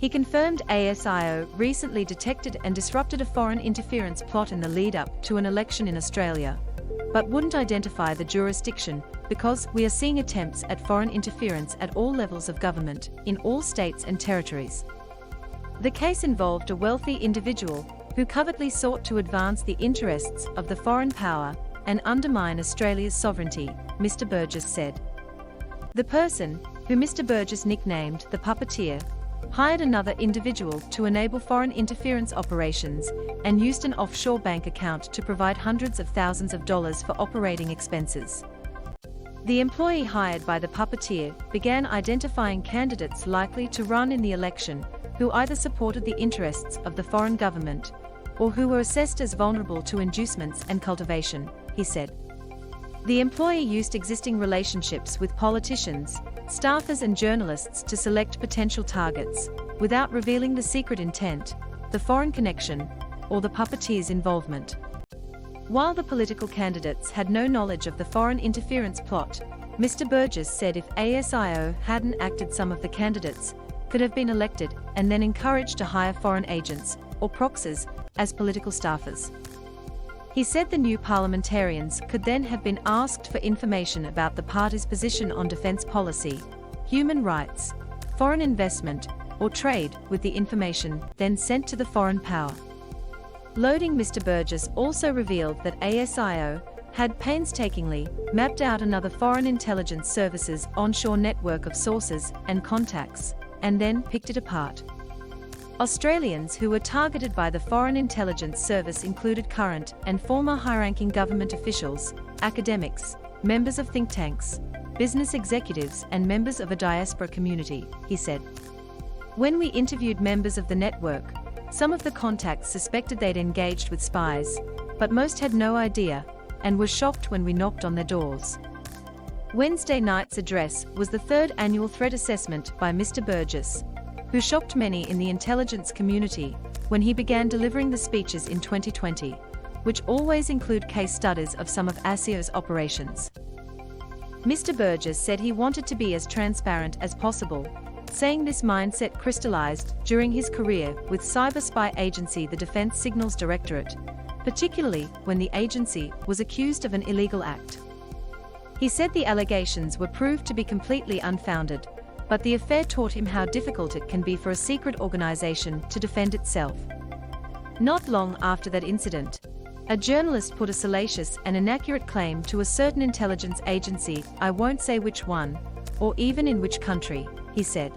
He confirmed ASIO recently detected and disrupted a foreign interference plot in the lead-up to an election in Australia, but wouldn't identify the jurisdiction because we are seeing attempts at foreign interference at all levels of government, in all states and territories. The case involved a wealthy individual who covertly sought to advance the interests of the foreign power and undermine Australia's sovereignty, Mr Burgess said. The person, who Mr Burgess nicknamed the puppeteer, hired another individual to enable foreign interference operations and used an offshore bank account to provide hundreds of thousands of dollars for operating expenses. The employee hired by the puppeteer began identifying candidates likely to run in the election who either supported the interests of the foreign government or who were assessed as vulnerable to inducements and cultivation, he said. The employee used existing relationships with politicians, staffers and journalists to select potential targets, without revealing the secret intent, the foreign connection, or the puppeteer's involvement. While the political candidates had no knowledge of the foreign interference plot, Mr Burgess said if ASIO hadn't acted, some of the candidates could have been elected and then encouraged to hire foreign agents, or proxies, as political staffers. He said the new parliamentarians could then have been asked for information about the party's position on defence policy, human rights, foreign investment, or trade, with the information then sent to the foreign power. Loading Mr Burgess also revealed that ASIO had painstakingly mapped out another foreign intelligence services onshore network of sources and contacts, and then picked it apart. Australians who were targeted by the Foreign Intelligence Service included current and former high-ranking government officials, academics, members of think tanks, business executives and members of a diaspora community, he said. When we interviewed members of the network, some of the contacts suspected they'd engaged with spies, but most had no idea, and were shocked when we knocked on their doors. Wednesday night's address was the third annual threat assessment by Mr Burgess, who shocked many in the intelligence community when he began delivering the speeches in 2020, which always include case studies of some of ASIO's operations. Mr Burgess said he wanted to be as transparent as possible, saying this mindset crystallized during his career with cyber spy agency the Defense Signals Directorate, particularly when the agency was accused of an illegal act. He said the allegations were proved to be completely unfounded, but the affair taught him how difficult it can be for a secret organization to defend itself. Not long after that incident, a journalist put a salacious and inaccurate claim to a certain intelligence agency, I won't say which one, or even in which country, he said.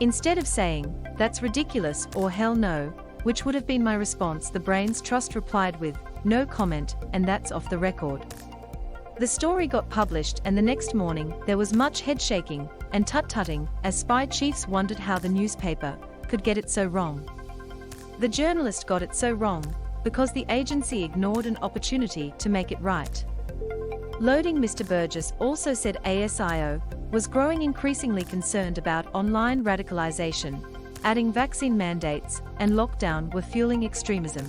Instead of saying, "That's ridiculous" or "Hell no," which would have been my response, the Brain's Trust replied with, "No comment, and that's off the record." The story got published, and the next morning there was much head-shaking and tut-tutting as spy chiefs wondered how the newspaper could get it so wrong. The journalist got it so wrong because the agency ignored an opportunity to make it right. Loading Mr Burgess also said ASIO was growing increasingly concerned about online radicalization, adding vaccine mandates and lockdown were fueling extremism.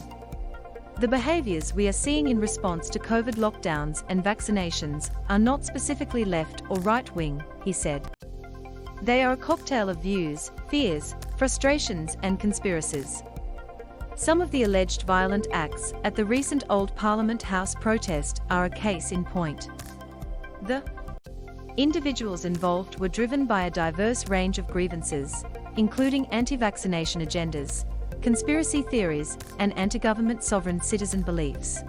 The behaviors we are seeing in response to COVID lockdowns and vaccinations are not specifically left or right-wing, he said. They are a cocktail of views, fears, frustrations and conspiracies. Some of the alleged violent acts at the recent Old Parliament House protest are a case in point. The individuals involved were driven by a diverse range of grievances, including anti-vaccination agendas, conspiracy theories, and anti-government sovereign citizen beliefs.